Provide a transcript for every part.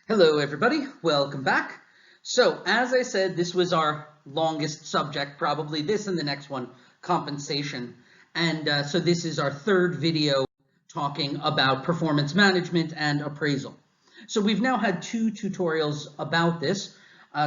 Hello, everybody. Welcome back. So, as I said, this was our longest subject, probably this and the next one, compensation. And so this is our third video talking about performance management and appraisal. So we've now had two tutorials about this.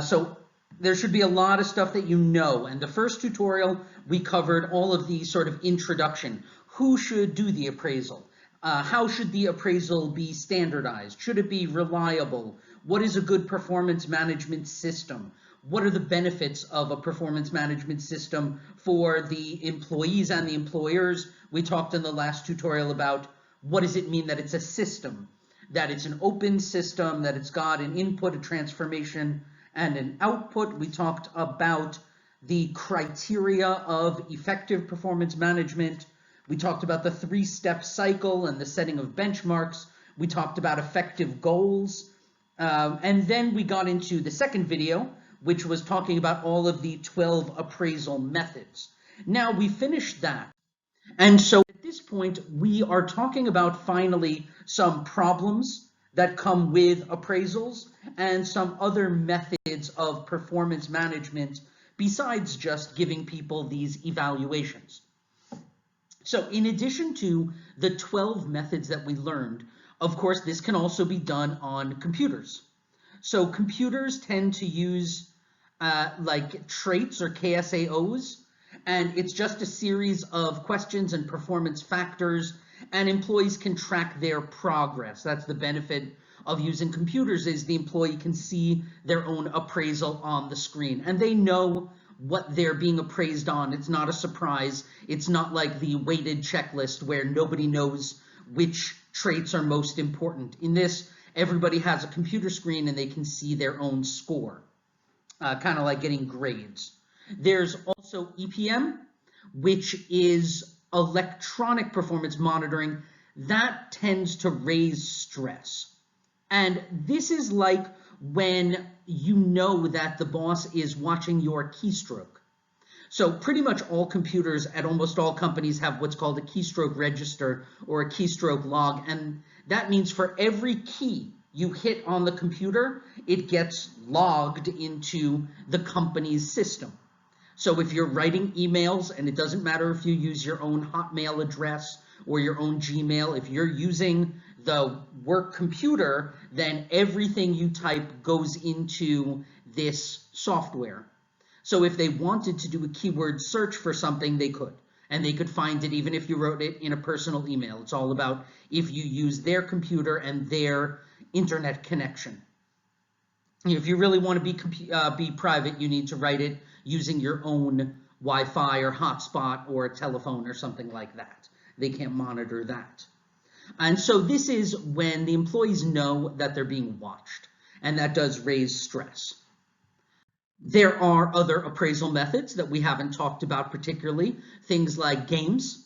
So there should be a lot of stuff that you know. And the first tutorial, we covered all of the sort of introduction. Who should do the appraisal? How should the appraisal be standardized? Should it be reliable? What is a good performance management system? What are the benefits of a performance management system for the employees and the employers? We talked in the last tutorial about what does it mean that it's a system, that it's an open system, that it's got an input, a transformation, and an output. We talked about the criteria of effective performance management. We talked about the three-step cycle and the setting of benchmarks. We talked about effective goals. And then we got into the second video, which was talking about all of the 12 appraisal methods. Now we finished that. And so at this point, we are talking about finally some problems that come with appraisals and some other methods of performance management besides just giving people these evaluations. So in addition to the 12 methods that we learned, of course, this can also be done on computers. So computers tend to use like traits or KSAOs, and it's just a series of questions and performance factors, and employees can track their progress. That's the benefit of using computers, is the employee can see their own appraisal on the screen, and they know what they're being appraised on. It's not a surprise. It's not like the weighted checklist where nobody knows which traits are most important. In this, everybody has a computer screen and they can see their own score, kind of like getting grades. There's also EPM, which is electronic performance monitoring. That tends to raise stress. And this is like when you know that the boss is watching your keystroke. So pretty much all computers at almost all companies have what's called a keystroke register or a keystroke log. And that means for every key you hit on the computer, it gets logged into the company's system. So if you're writing emails, and it doesn't matter if you use your own Hotmail address or your own Gmail, if you're using the work computer, then everything you type goes into this software. So if they wanted to do a keyword search for something, they could. And they could find it even if you wrote it in a personal email. It's all about if you use their computer and their internet connection. If you really want to be private, you need to write it using your own Wi-Fi or hotspot or a telephone or something like that. They can't monitor that. And so this is when the employees know that they're being watched, and that does raise stress. There are other appraisal methods that we haven't talked about particularly, things like games.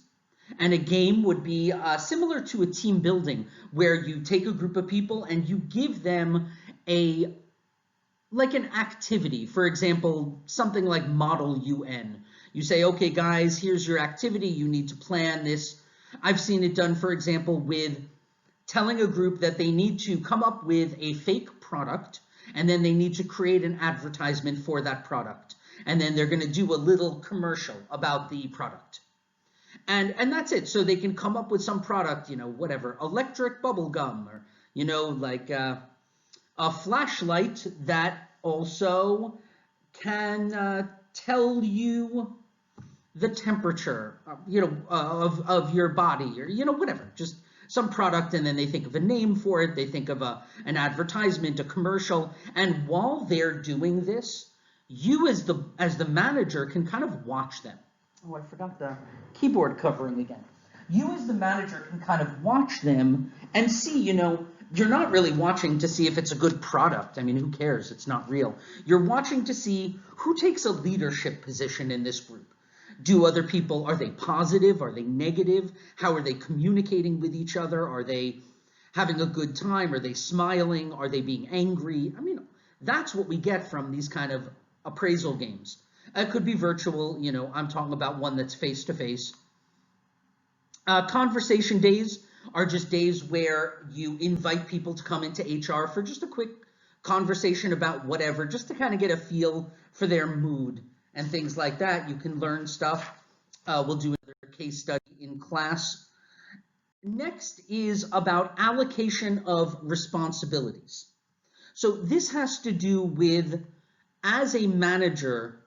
And a game would be similar to a team building, where you take a group of people and you give them like an activity. For example, something like Model UN. You say, okay, guys, here's your activity. You need to plan this. I've seen it done, for example, with telling a group that they need to come up with a fake product, and then they need to create an advertisement for that product. And then they're going to do a little commercial about the product. And that's it. So they can come up with some product, you know, whatever, electric bubble gum, or, you know, like a flashlight that also can tell you the temperature, you know, of your body, or, you know, whatever, just some product. And then they think of a name for it. They think of an advertisement, a commercial. And while they're doing this, you as the manager can kind of watch them. Oh, I forgot the keyboard covering again. You as the manager can kind of watch them and see, you know, you're not really watching to see if it's a good product. I mean, who cares? It's not real. You're watching to see who takes a leadership position in this group. Do other people, are they positive? Are they negative? How are they communicating with each other? Are they having a good time? Are they smiling? Are they being angry? I mean, that's what we get from these kind of appraisal games. It could be virtual, you know, I'm talking about one that's face-to-face. Conversation days are just days where you invite people to come into HR for just a quick conversation about whatever, just to kind of get a feel for their mood and things like that. You can learn stuff. We'll do another case study in class. Next is about allocation of responsibilities. So this has to do with, as a manager,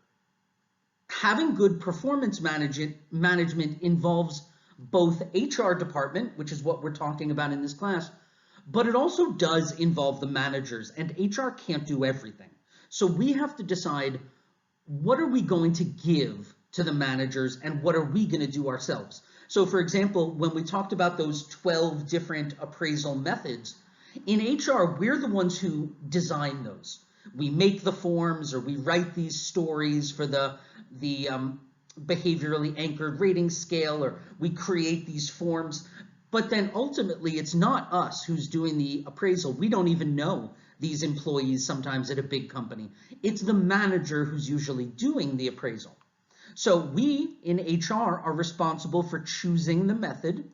having good performance management involves both HR department, which is what we're talking about in this class, but it also does involve the managers, and HR can't do everything. So we have to decide, what are we going to give to the managers and what are we going to do ourselves? So for example, when we talked about those 12 different appraisal methods, in HR, we're the ones who design those. We make the forms, or we write these stories for the behaviorally anchored rating scale, or we create these forms. But then ultimately, it's not us who's doing the appraisal. We don't even know these employees sometimes at a big company. It's the manager who's usually doing the appraisal. So we in HR are responsible for choosing the method.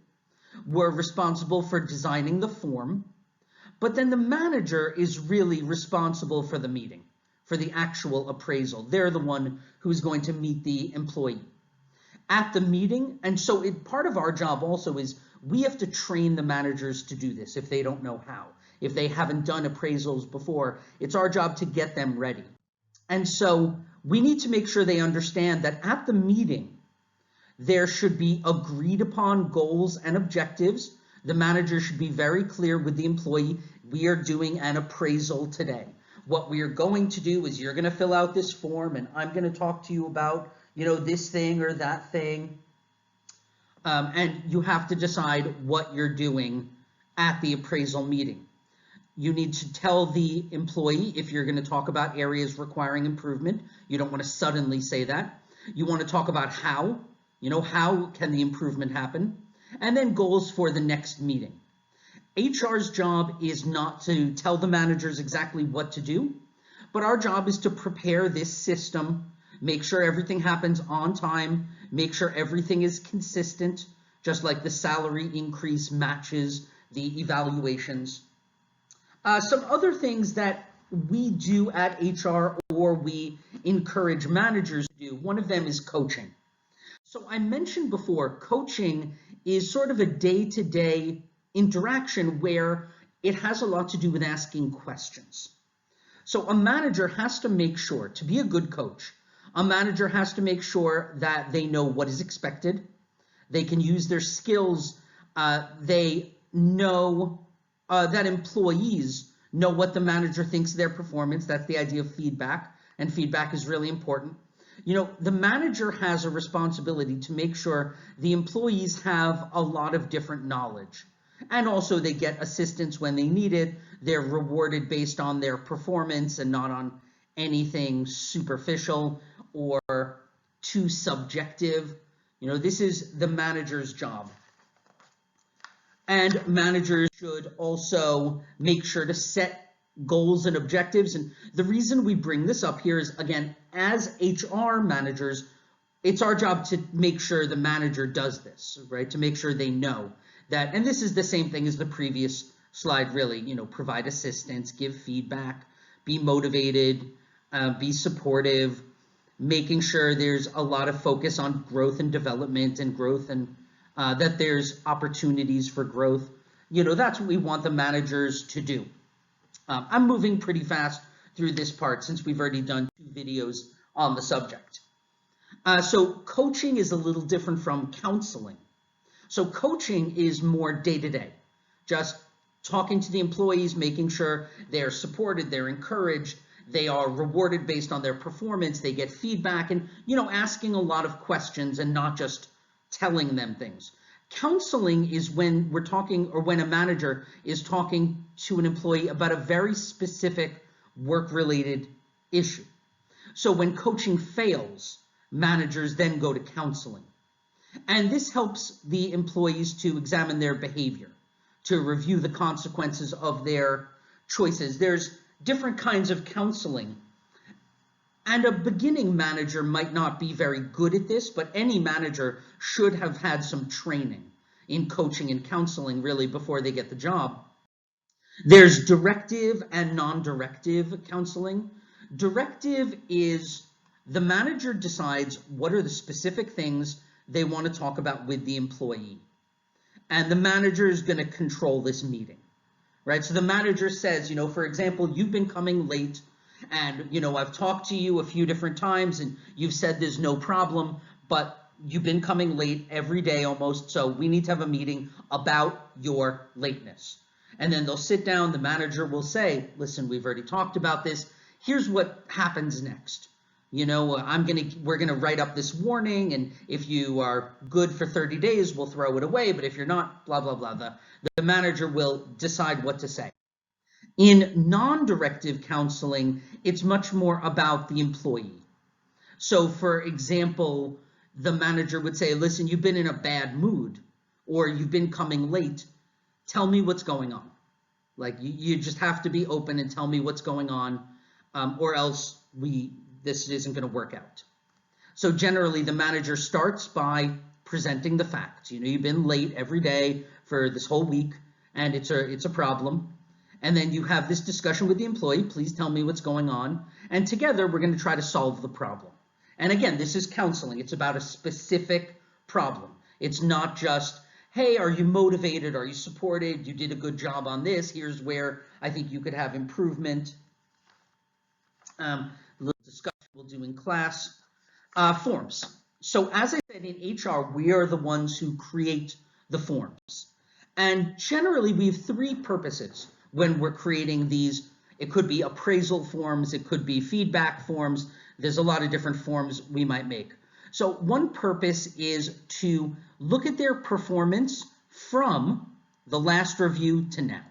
We're responsible for designing the form. But then the manager is really responsible for the meeting, for the actual appraisal. They're the one who's going to meet the employee at the meeting. And so part of our job also is we have to train the managers to do this if they don't know how. If they haven't done appraisals before, it's our job to get them ready. And so we need to make sure they understand that at the meeting, there should be agreed upon goals and objectives. The manager should be very clear with the employee, we are doing an appraisal today. What we are going to do is you're going to fill out this form and I'm going to talk to you about, this thing or that thing. And you have to decide what you're doing at the appraisal meeting. You need to tell the employee if you're going to talk about areas requiring improvement. You don't want to suddenly say that. You want to talk about how, how can the improvement happen? And then goals for the next meeting. HR's job is not to tell the managers exactly what to do, but our job is to prepare this system, make sure everything happens on time, make sure everything is consistent, just like the salary increase matches the evaluations. Some other things that we do at HR or we encourage managers to do, one of them is coaching. So I mentioned before, coaching is sort of a day-to-day interaction where it has a lot to do with asking questions. So a manager has to make sure, to be a good coach, a manager has to make sure that they know what is expected. They can use their skills. They know that employees know what the manager thinks of their performance. That's the idea of feedback, and feedback is really important. The manager has a responsibility to make sure the employees have a lot of different knowledge, and also they get assistance when they need it. They're rewarded based on their performance and not on anything superficial or too subjective. This is the manager's job. And managers should also make sure to set goals and objectives. And the reason we bring this up here is, again, as HR managers, it's our job to make sure the manager does this, right? To make sure they know that, and this is the same thing as the previous slide, really, provide assistance, give feedback, be motivated, be supportive, making sure there's a lot of focus on growth and development and growth, and that there's opportunities for growth. That's what we want the managers to do. I'm moving pretty fast through this part since we've already done 2 videos on the subject. So coaching is a little different from counseling. So coaching is more day-to-day, just talking to the employees, making sure they're supported, they're encouraged, they are rewarded based on their performance, they get feedback, and asking a lot of questions and not just telling them things. Counseling is when we're talking, or when a manager is talking to an employee about a very specific work-related issue. So when coaching fails, managers then go to counseling. And this helps the employees to examine their behavior, to review the consequences of their choices. There's different kinds of counseling. And a beginning manager might not be very good at this, but any manager should have had some training in coaching and counseling really before they get the job. There's directive and non-directive counseling. Directive is the manager decides what are the specific things they want to talk about with the employee. And the manager is going to control this meeting, right? So the manager says, for example, you've been coming late and, I've talked to you a few different times and you've said there's no problem, but you've been coming late every day almost, so we need to have a meeting about your lateness. And then they'll sit down, the manager will say, listen, we've already talked about this. Here's what happens next. We're gonna write up this warning, and if you are good for 30 days, we'll throw it away, but if you're not, blah, blah, blah. The manager will decide what to say. In non-directive counseling, it's much more about the employee. So for example, the manager would say, listen, you've been in a bad mood, or you've been coming late. Tell me what's going on. Like you just have to be open and tell me what's going on, or else this isn't going to work out. So generally, the manager starts by presenting the facts. You've been late every day for this whole week, and it's a problem. And then you have this discussion with the employee. Please tell me what's going on. And together, we're going to try to solve the problem. And again, this is counseling. It's about a specific problem. It's not just, hey, are you motivated? Are you supported? You did a good job on this. Here's where I think you could have improvement. A little discussion we'll do in class. Forms. So as I said, in HR, we are the ones who create the forms. And generally, we have three purposes when we're creating these. It could be appraisal forms. It could be feedback forms. There's a lot of different forms we might make. So one purpose is to look at their performance from the last review to now,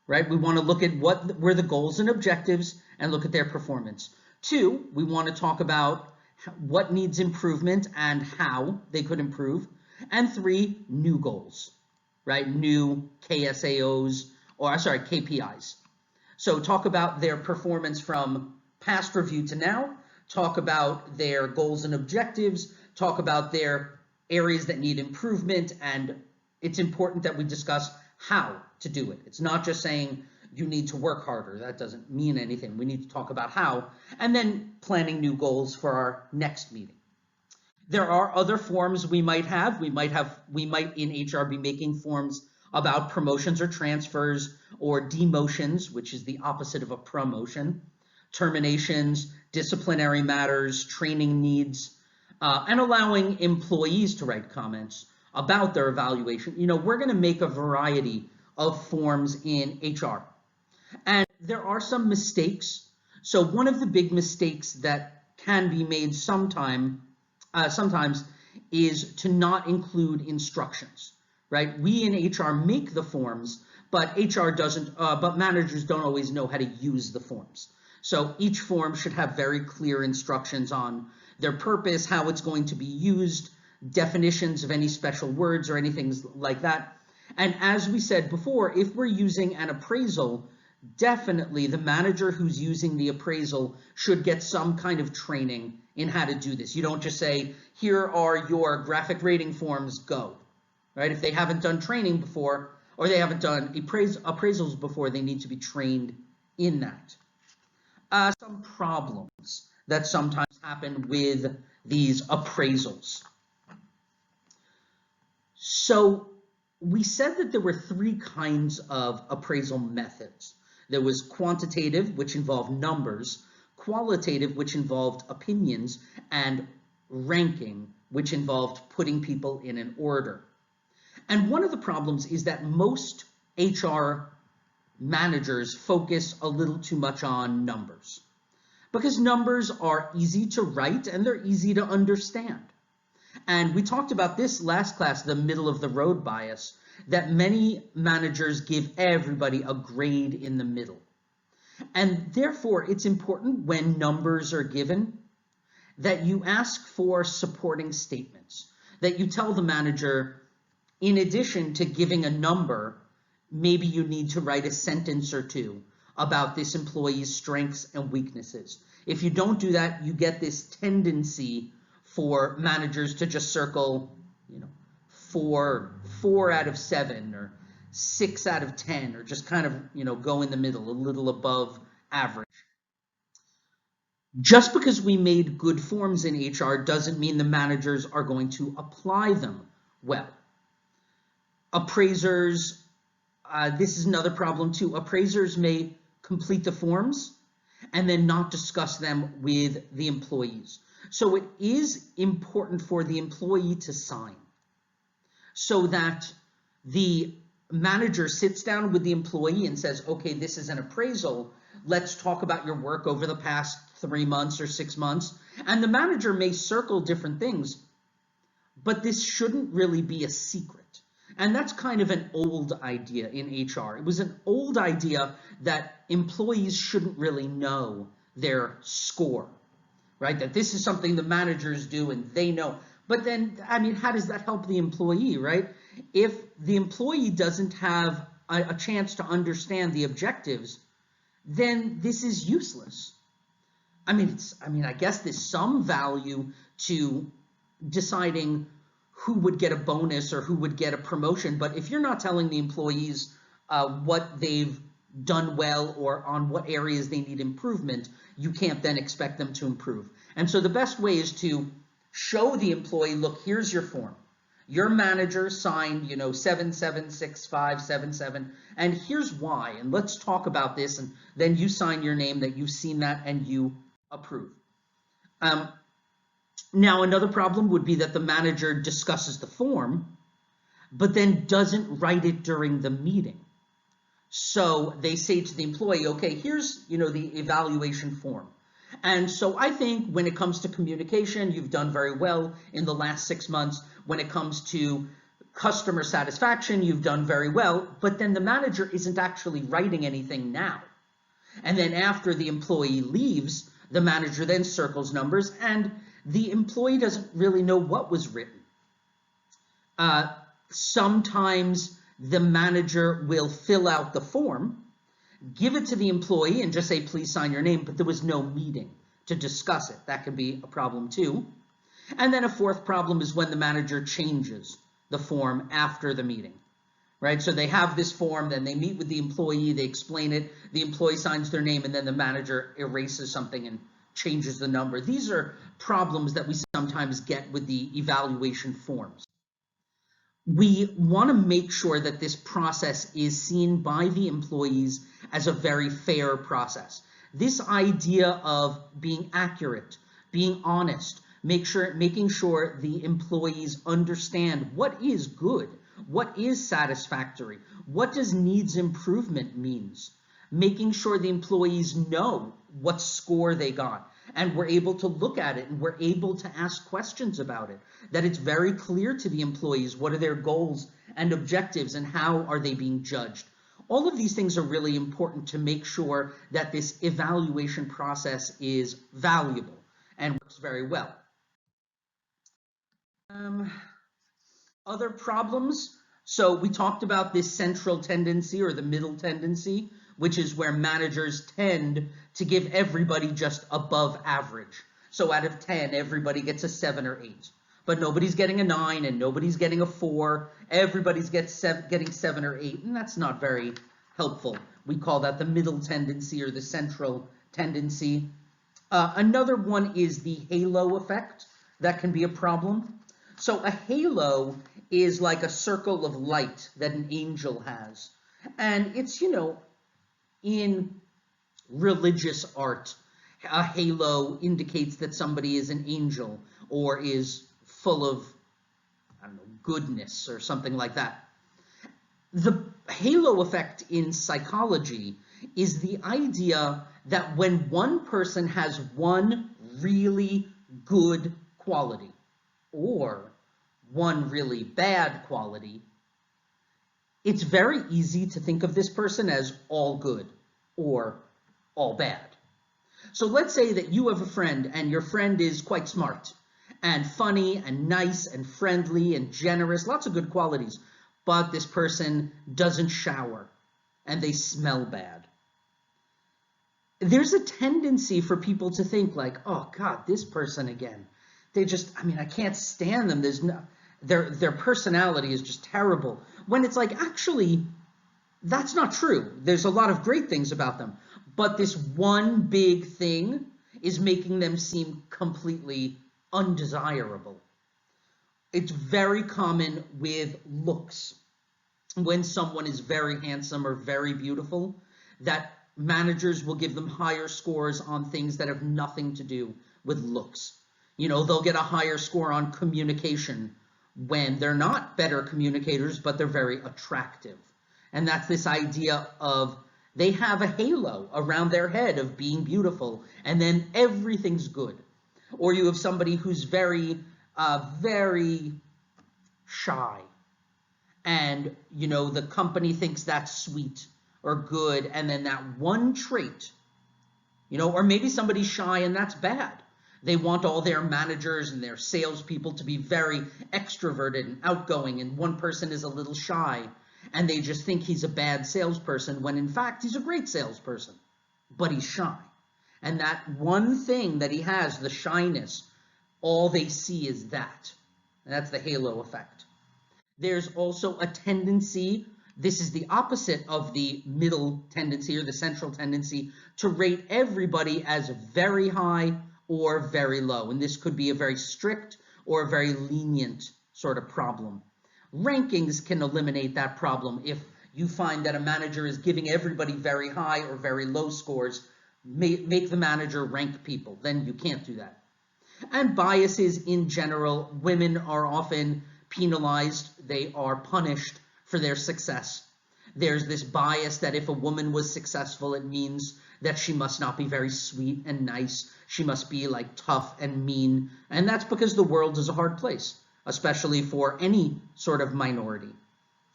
right? We want to look at what were the goals and objectives and look at their performance. Two, we want to talk about what needs improvement and how they could improve. And three, new goals, right? New KPIs. So talk about their performance from past review to now, talk about their goals and objectives, talk about their areas that need improvement, and it's important that we discuss how to do it. It's not just saying you need to work harder. That doesn't mean anything. We need to talk about how, and then planning new goals for our next meeting. There are other forms we might have. We might in HR be making forms about promotions or transfers or demotions, which is the opposite of a promotion, terminations, disciplinary matters, training needs, and allowing employees to write comments about their evaluation. We're going to make a variety of forms in HR. And there are some mistakes. So one of the big mistakes that can be made sometimes is to not include instructions, right? We in HR make the forms, but but managers don't always know how to use the forms. So each form should have very clear instructions on their purpose, how it's going to be used, definitions of any special words or anything like that. And as we said before, if we're using an appraisal, definitely the manager who's using the appraisal should get some kind of training in how to do this. You don't just say, here are your graphic rating forms, go, right? If they haven't done training before, or they haven't done appraisals before, they need to be trained in that. Some problems that sometimes happen with these appraisals. So we said that there were three kinds of appraisal methods. There was quantitative, which involved numbers, qualitative, which involved opinions, and ranking, which involved putting people in an order. And one of the problems is that most HR managers focus a little too much on numbers, because numbers are easy to write and they're easy to understand. And we talked about this last class, the middle of the road bias, that many managers give everybody a grade in the middle. And therefore, it's important when numbers are given that you ask for supporting statements, that you tell the manager, in addition to giving a number, maybe you need to write a sentence or two about this employee's strengths and weaknesses. If you don't do that, you get this tendency for managers to just circle, four out of 7 or 6 out of 10, or just kind of, go in the middle, a little above average. Just because we made good forms in HR doesn't mean the managers are going to apply them well. Appraisers, this is another problem too. Appraisers may complete the forms and then not discuss them with the employees. So it is important for the employee to sign so that the manager sits down with the employee and says, okay, this is an appraisal. Let's talk about your work over the past 3 months or 6 months. And the manager may circle different things, but this shouldn't really be a secret. And that's kind of an old idea in HR. It was an old idea that employees shouldn't really know their score, right? That this is something the managers do and they know. But then, how does that help the employee, right? If the employee doesn't have a chance to understand the objectives, then this is useless. I guess there's some value to deciding who would get a bonus or who would get a promotion, but if you're not telling the employees what they've done well or on what areas they need improvement, you can't then expect them to improve. And so the best way is to show the employee, look, here's your form. Your manager signed, 776577, and here's why, and let's talk about this, and then you sign your name that you've seen that and you approve. Now, another problem would be that the manager discusses the form, but then doesn't write it during the meeting. So they say to the employee, okay, here's, the evaluation form. And so I think when it comes to communication, you've done very well in the last 6 months. When it comes to customer satisfaction, you've done very well, but then the manager isn't actually writing anything now. And then after the employee leaves, the manager then circles numbers and the employee doesn't really know what was written. Sometimes the manager will fill out the form, give it to the employee and just say, please sign your name, but there was no meeting to discuss it. That could be a problem too. And then a fourth problem is when the manager changes the form after the meeting, right? So they have this form, then they meet with the employee, they explain it, the employee signs their name, and then the manager erases something and changes the number. These are problems that we sometimes get with the evaluation forms. We want to make sure that this process is seen by the employees as a very fair process. This idea of being accurate, being honest, making sure the employees understand what is good, what is satisfactory, what does needs improvement means, making sure the employees know what score they got, and we're able to look at it and we're able to ask questions about it, that it's very clear to the employees what are their goals and objectives and how are they being judged. All of these things are really important to make sure that this evaluation process is valuable and works very well. Other problems. So we talked about this central tendency or the middle tendency, which is where managers tend to give everybody just above average. So out of 10, everybody gets a 7 or 8, but nobody's getting a 9 and nobody's getting a 4. Everybody's getting 7 or 8, and that's not very helpful. We call that the middle tendency or the central tendency. Another one is the halo effect. That can be a problem. So a halo is like a circle of light that an angel has. And it's, in religious art, a halo indicates that somebody is an angel or is full of, goodness or something like that. The halo effect in psychology is the idea that when one person has one really good quality or one really bad quality, it's very easy to think of this person as all good or all bad. So let's say that you have a friend and your friend is quite smart and funny and nice and friendly and generous, lots of good qualities, but this person doesn't shower and they smell bad. There's a tendency for people to think like, oh God, this person again. They just, I can't stand them. their personality is just terrible. When it's like, actually, that's not true. There's a lot of great things about them, but this one big thing is making them seem completely undesirable. It's very common with looks. When someone is very handsome or very beautiful, that managers will give them higher scores on things that have nothing to do with looks. You know, they'll get a higher score on communication when they're not better communicators, but they're very attractive. And that's this idea of they have a halo around their head of being beautiful, and then everything's good. Or you have somebody who's very shy, and you know the company thinks that's sweet or good, and then that one trait, you know, or maybe somebody's shy and that's bad. They want all their managers and their salespeople to be very extroverted and outgoing, and one person is a little shy, and they just think he's a bad salesperson when in fact he's a great salesperson, but he's shy. And that one thing that he has, the shyness, all they see is that. And that's the halo effect. There's also a tendency, this is the opposite of the middle tendency or the central tendency, to rate everybody as very high or very low. And this could be a very strict or a very lenient sort of problem. Rankings can eliminate that problem. If you find that a manager is giving everybody very high or very low scores, make the manager rank people. Then you can't do that. And biases in general, women are often penalized, they are punished for their success. There's this bias that if a woman was successful, it means that she must not be very sweet and nice. She must be like tough and mean. And that's because the world is a hard place, especially for any sort of minority.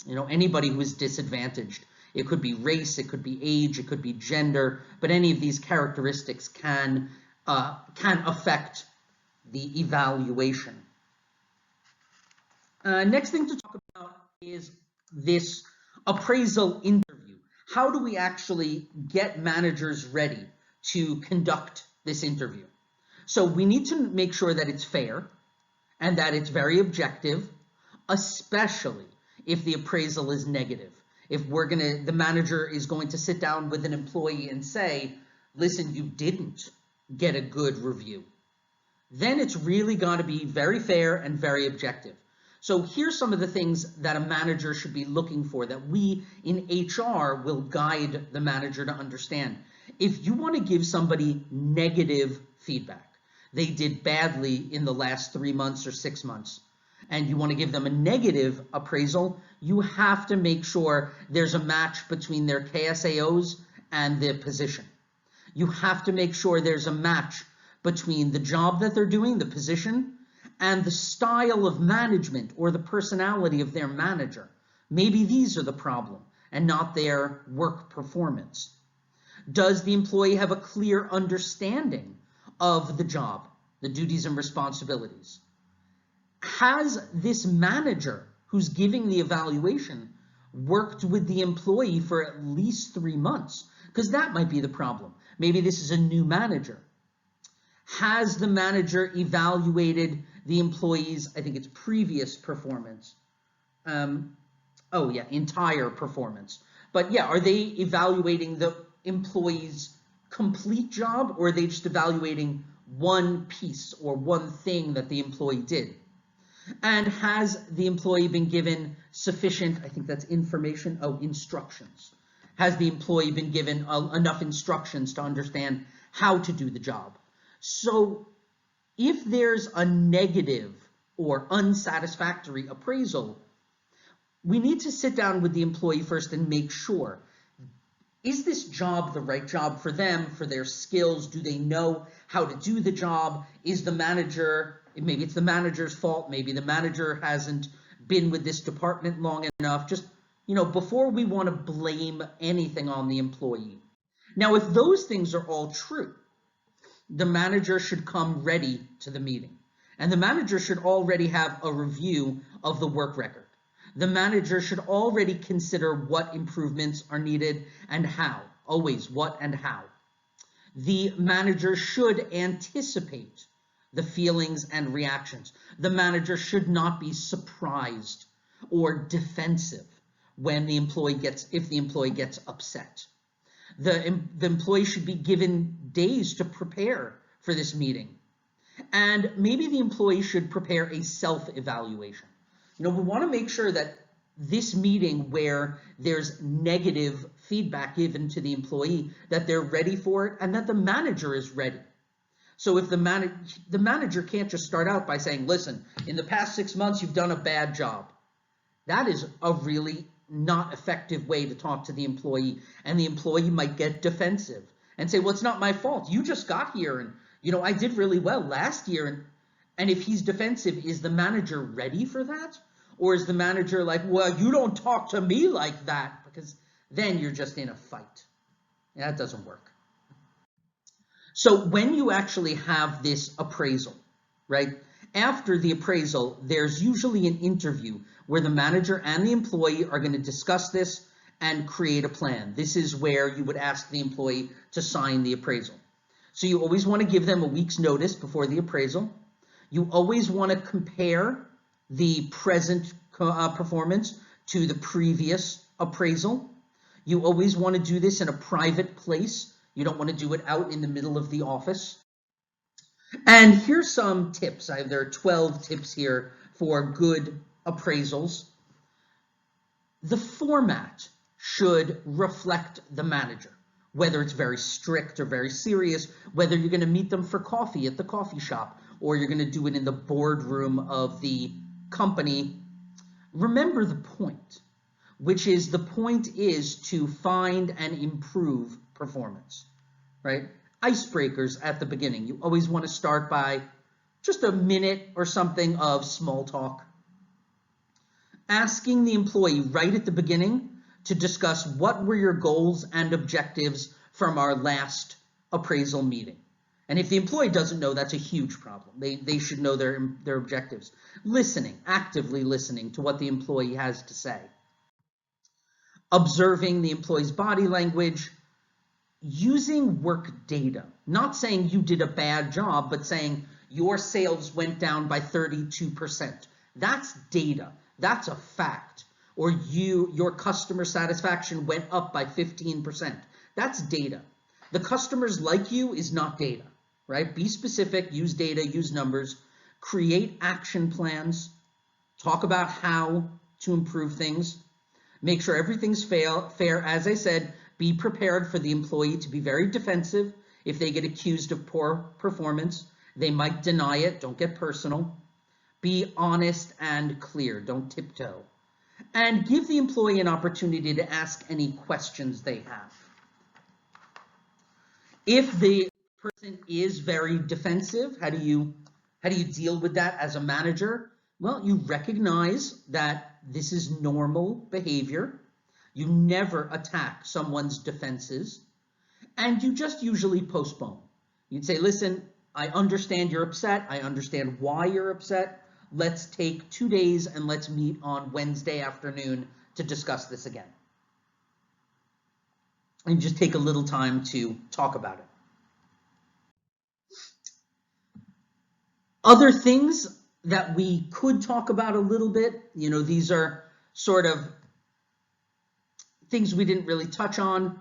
You know, anybody who is disadvantaged. It could be race, it could be age, it could be gender, but any of these characteristics can affect the evaluation. Next thing to talk about is this appraisal interview. How do we actually get managers ready to conduct this interview? So we need to make sure that it's fair and that it's very objective, especially if the appraisal is negative. If the manager is going to sit down with an employee and say, listen, you didn't get a good review, then it's really got to be very fair and very objective. So here's some of the things that a manager should be looking for that we in HR will guide the manager to understand. If you want to give somebody negative feedback, they did badly in the last 3 months or 6 months, and you want to give them a negative appraisal, you have to make sure there's a match between their KSAOs and the position. You have to make sure there's a match between the job that they're doing, the position, and the style of management or the personality of their manager. Maybe these are the problem and not their work performance. Does the employee have a clear understanding of the job, the duties and responsibilities? Has this manager who's giving the evaluation worked with the employee for at least 3 months? Because that might be the problem. Maybe this is a new manager. Has the manager evaluated the employee's, I think it's previous performance? Entire performance. But yeah, are they evaluating the employee's complete job, or are they just evaluating one piece or one thing that the employee did? And has the employee been given sufficient, I think that's information, instructions. Has the employee been given enough instructions to understand how to do the job? So if there's a negative or unsatisfactory appraisal, we need to sit down with the employee first and make sure, is this job the right job for them, for their skills? Do they know how to do the job? Is the manager, maybe it's the manager's fault, maybe the manager hasn't been with this department long enough. Just, before we want to blame anything on the employee. Now, if those things are all true, the manager should come ready to the meeting. And the manager should already have a review of the work record. The manager should already consider what improvements are needed and how. Always what and how. The manager should anticipate the feelings and reactions. The manager should not be surprised or defensive when the employee if the employee gets upset. The employee should be given days to prepare for this meeting. And maybe the employee should prepare a self-evaluation. We want to make sure that this meeting where there's negative feedback given to the employee, that they're ready for it and that the manager is ready. So if the manager can't just start out by saying, listen, in the past 6 months, you've done a bad job. That is a really not effective way to talk to the employee. And the employee might get defensive and say, well, it's not my fault. You just got here and, I did really well last year. And if he's defensive, is the manager ready for that? Or is the manager like, well, you don't talk to me like that? Because then you're just in a fight. That doesn't work. So when you actually have this appraisal, right? After the appraisal, there's usually an interview where the manager and the employee are going to discuss this and create a plan. This is where you would ask the employee to sign the appraisal. So you always want to give them a week's notice before the appraisal. You always want to compare the present performance to the previous appraisal. You always want to do this in a private place. You don't want to do it out in the middle of the office. And here's some tips. There are 12 tips here for good appraisals. The format should reflect the manager, whether it's very strict or very serious, whether you're going to meet them for coffee at the coffee shop, or you're going to do it in the boardroom of the company. Remember the point, which is the point is to find and improve performance, right? Icebreakers at the beginning. You always want to start by just a minute or something of small talk. Asking the employee right at the beginning to discuss what were your goals and objectives from our last appraisal meeting. And if the employee doesn't know, that's a huge problem. They should know their objectives. Listening, actively listening to what the employee has to say. Observing the employee's body language. Using work data, not saying you did a bad job, but saying your sales went down by 32%. That's data. That's a fact. Or your customer satisfaction went up by 15%. That's data. The customers like you is not data, right? Be specific, use data, use numbers, create action plans, talk about how to improve things, make sure everything's fair. As I said, be prepared for the employee to be very defensive. If they get accused of poor performance, they might deny it. Don't get personal. Be honest and clear. Don't tiptoe. And give the employee an opportunity to ask any questions they have. If the person is very defensive, how do you deal with that as a manager? Well, you recognize that this is normal behavior. You never attack someone's defenses, and you just usually postpone. You'd say, listen, I understand you're upset. I understand why you're upset. Let's take 2 days and let's meet on Wednesday afternoon to discuss this again. And just take a little time to talk about it. Other things that we could talk about a little bit, these are sort of things we didn't really touch on,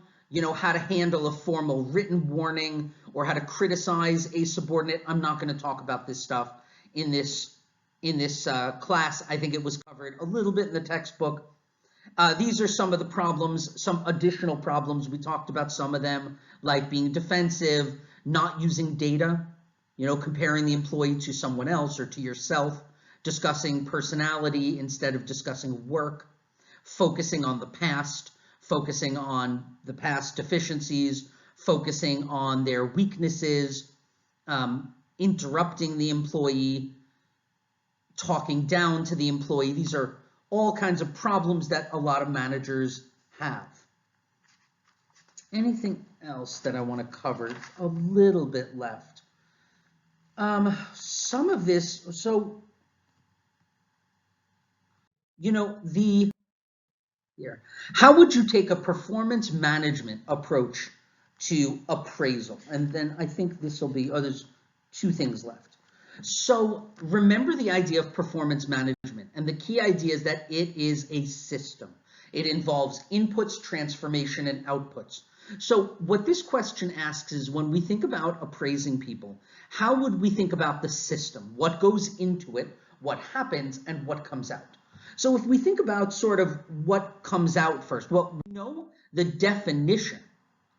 how to handle a formal written warning or how to criticize a subordinate. I'm not going to talk about this stuff in this class. I think it was covered a little bit in the textbook. These are some of the problems, some additional problems. We talked about some of them, like being defensive, not using data, comparing the employee to someone else or to yourself, discussing personality instead of discussing work, focusing on the past, focusing on the past deficiencies, focusing on their weaknesses, interrupting the employee, talking down to the employee. These are all kinds of problems that a lot of managers have. Anything else that I want to cover? A little bit left. Some of this, so, here. How would you take a performance management approach to appraisal? And then I think this will be, there's 2 things left. So remember the idea of performance management, and the key idea is that it is a system. It involves inputs, transformation, and outputs. So what this question asks is, when we think about appraising people, how would we think about the system? What goes into it, what happens, and what comes out? So if we think about sort of what comes out first, well, we know the definition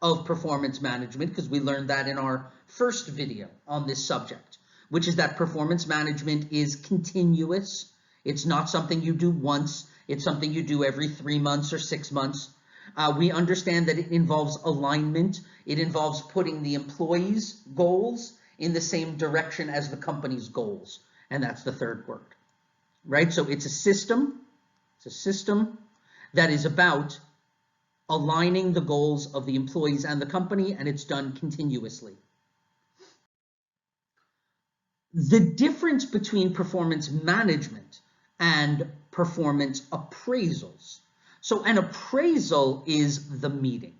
of performance management because we learned that in our first video on this subject, which is that performance management is continuous. It's not something you do once. It's something you do every 3 months or 6 months. We understand that it involves alignment. It involves putting the employee's goals in the same direction as the company's goals. And that's the third word, right? So it's a system. It's a system that is about aligning the goals of the employees and the company, and it's done continuously. The difference between performance management and performance appraisals. So an appraisal is the meeting.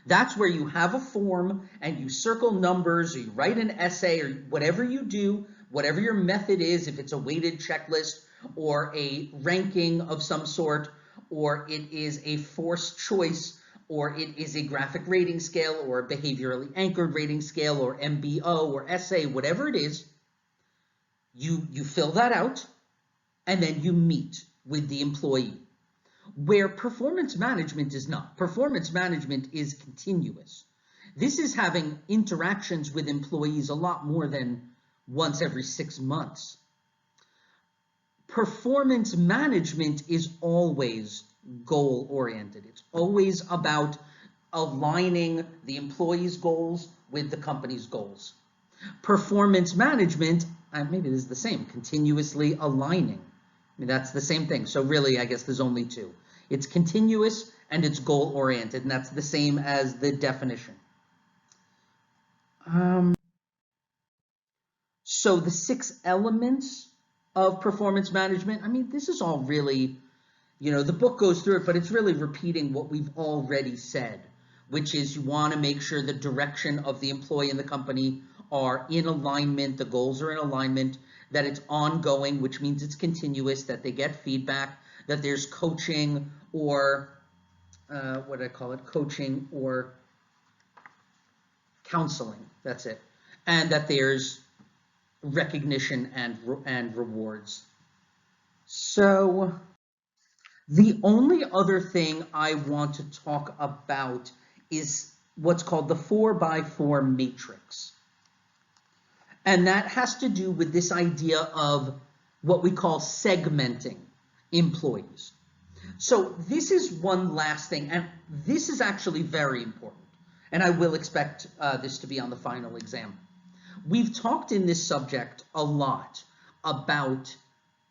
That's where you have a form and you circle numbers, or you write an essay, or whatever you do, whatever your method is, if it's a weighted checklist or a ranking of some sort, or it is a forced choice, or it is a graphic rating scale, or a behaviorally anchored rating scale, or MBO, or essay, whatever it is, you fill that out, and then you meet with the employee. Where performance management is not. Performance management is continuous. This is having interactions with employees a lot more than once every 6 months. Performance management is always goal-oriented. It's always about aligning the employee's goals with the company's goals. Performance management, maybe this is the same, continuously aligning. I mean, that's the same thing. So really, I guess there's only two. It's continuous and it's goal-oriented, and that's the same as the definition. So the 6 elements of performance management, I mean, this is all really, the book goes through it, but it's really repeating what we've already said, which is you want to make sure the direction of the employee and the company are in alignment, the goals are in alignment, that it's ongoing, which means it's continuous, that they get feedback, that there's coaching or, coaching or counseling, that's it, and that there's recognition and rewards. So the only other thing I want to talk about is what's called the 4x4 matrix. And that has to do with this idea of what we call segmenting employees. So this is one last thing, and this is actually very important, and I will expect this to be on the final exam. We've talked in this subject a lot about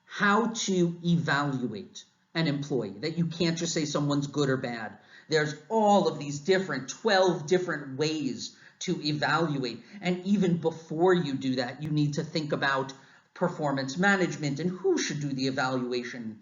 how to evaluate an employee, that you can't just say someone's good or bad. There's all of these 12 different ways to evaluate. And even before you do that, you need to think about performance management and who should do the evaluation.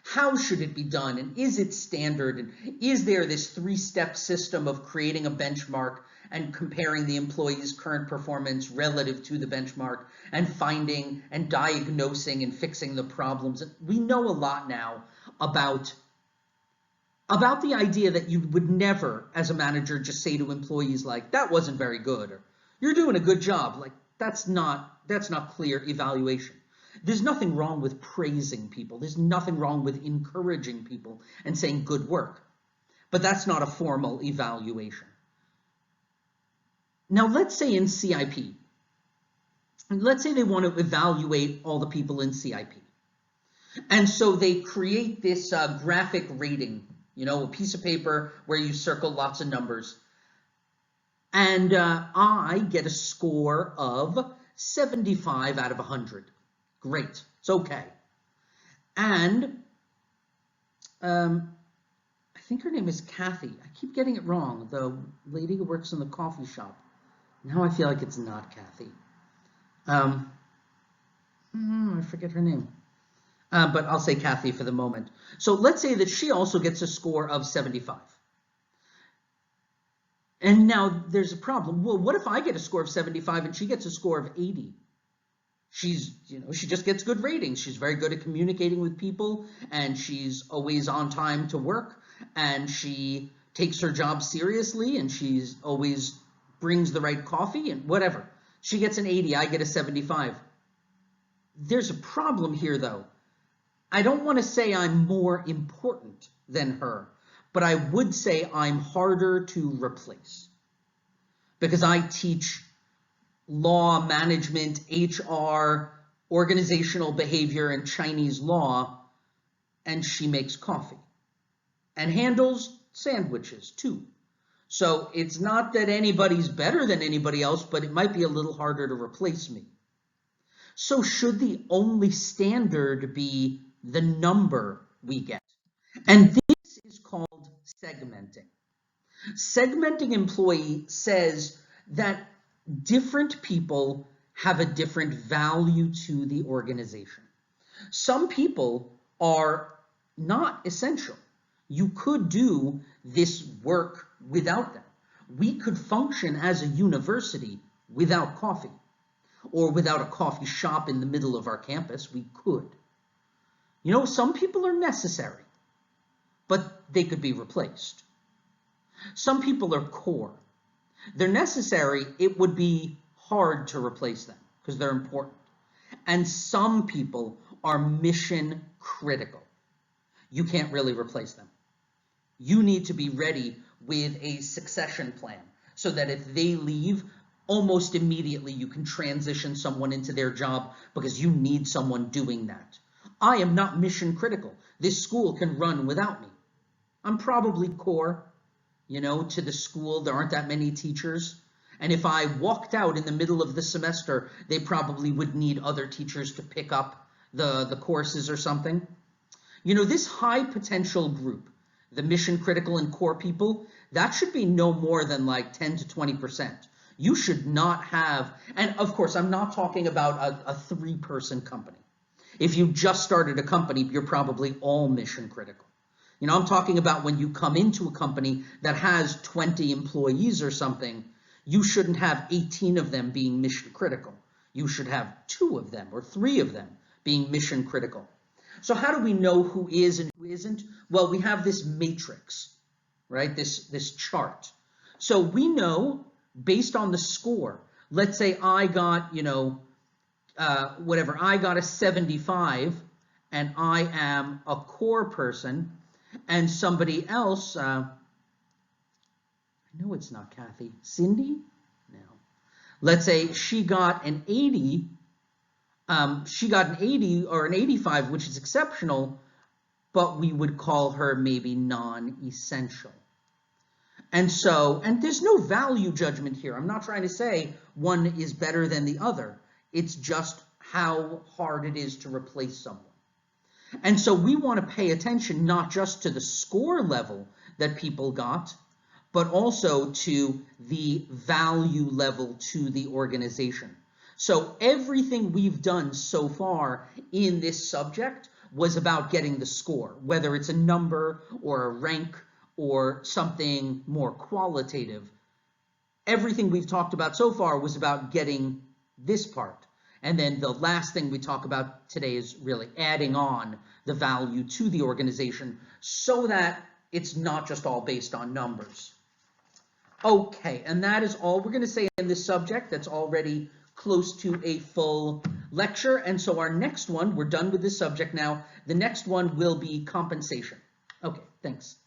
How should it be done? And is it standard? And is there this 3-step system of creating a benchmark and comparing the employee's current performance relative to the benchmark and finding and diagnosing and fixing the problems? And we know a lot now about the idea that you would never, as a manager, just say to employees like, that wasn't very good, or you're doing a good job. Like, that's not clear evaluation. There's nothing wrong with praising people. There's nothing wrong with encouraging people and saying good work. But that's not a formal evaluation. Now, let's say in CIP, let's say they want to evaluate all the people in CIP. And so they create this graphic rating, a piece of paper where you circle lots of numbers. And I get a score of 75 out of 100. Great, it's okay. And I think her name is Kathy. I keep getting it wrong, the lady who works in the coffee shop. Now I feel like it's not Kathy. I forget her name. But I'll say Kathy for the moment. So let's say that she also gets a score of 75. And now there's a problem. Well, what if I get a score of 75 and she gets a score of 80? She just gets good ratings. She's very good at communicating with people, and she's always on time to work, and she takes her job seriously, and she's always brings the right coffee and whatever. She gets an 80, I get a 75. There's a problem here, though. I don't want to say I'm more important than her, but I would say I'm harder to replace because I teach law, management, HR, organizational behavior, and Chinese law, and she makes coffee and handles sandwiches too. So it's not that anybody's better than anybody else, but it might be a little harder to replace me. So should the only standard be the number we get? And this is called segmenting. Segmenting employee says that different people have a different value to the organization. Some people are not essential. You could do this work without them. We could function as a university without coffee, or without a coffee shop in the middle of our campus. We could. Some people are necessary, but they could be replaced. Some people are core. They're necessary. It would be hard to replace them because they're important. And some people are mission critical. You can't really replace them. You need to be ready with a succession plan so that if they leave, almost immediately you can transition someone into their job because you need someone doing that. I am not mission critical. This school can run without me. I'm probably core. To the school, there aren't that many teachers. And if I walked out in the middle of the semester, they probably would need other teachers to pick up the courses or something. This high potential group, the mission critical and core people, that should be no more than like 10 to 20%. You should not have, and of course, I'm not talking about a 3-person company. If you just started a company, you're probably all mission critical. I'm talking about when you come into a company that has 20 employees or something, you shouldn't have 18 of them being mission critical. You should have 2 of them or 3 of them being mission critical. So how do we know who is and who isn't? Well, we have this matrix, right? This chart. So we know based on the score, let's say I got, I got a 75 and I am a core person, and somebody else, I know it's not Kathy, Cindy? No. Let's say she got an 80, or an 85, which is exceptional, but we would call her maybe non-essential. And there's no value judgment here. I'm not trying to say one is better than the other. It's just how hard it is to replace someone. And so we want to pay attention not just to the score level that people got, but also to the value level to the organization. So everything we've done so far in this subject was about getting the score, whether it's a number or a rank or something more qualitative. Everything we've talked about so far was about getting this part. And then the last thing we talk about today is really adding on the value to the organization so that it's not just all based on numbers. Okay, and that is all we're going to say in this subject. That's already close to a full lecture. And so our next one, we're done with this subject now. The next one will be compensation. Okay, thanks.